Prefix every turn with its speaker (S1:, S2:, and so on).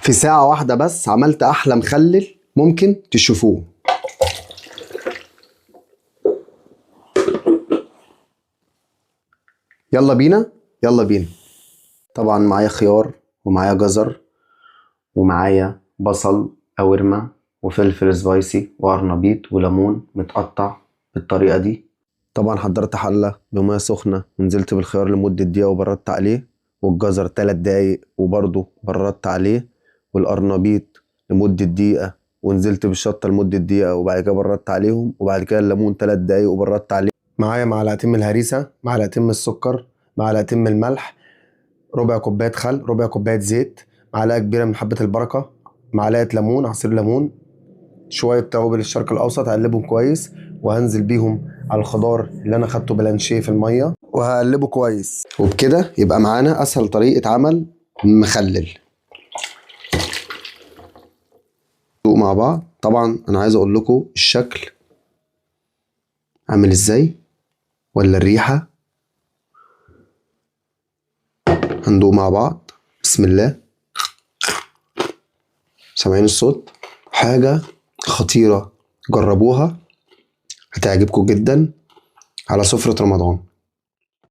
S1: في ساعة واحدة بس عملت أحلى مخلل ممكن تشوفوه. يلا بينا يلا بينا. طبعا معايا خيار ومعايا جزر ومعايا بصل أورمة وفلفل سبايسي وقرنبيط وليمون متقطع بالطريقة دي. طبعا حضرت حلة بمية سخنة ونزلت بالخيار لمدة دقيقة وبردت عليه، والجزر 3 دقايق وبرضه بردت عليه، والقرنبيط لمدة دقيقة ونزلت بالشطة لمدة دقيقة وبعد كده بردت عليهم، وبعد كده الليمون 3 دقايق وبردت عليه. معايا معلقتين من الهريسة، معلقتين من السكر، معلقتين من الملح، ربع كوباية خل، ربع كوباية زيت، معلقة كبيرة من حبة البركة، معلقة ليمون، عصير ليمون، شوية توابل الشرق الأوسط. هقلبهم كويس وهنزل بيهم على الخضار اللي أنا خدته بلانشيه في المية وهقلبه كويس. وبكده يبقى معانا أسهل طريقة عمل مخلل. ندوق مع بعض. طبعا أنا عايز أقول لكم الشكل عامل إزاي ولا الريحة. هندوق مع بعض. بسم الله. سامعين الصوت؟ حاجة خطيرة، جربوها هتعجبكم جدا على سفرة رمضان.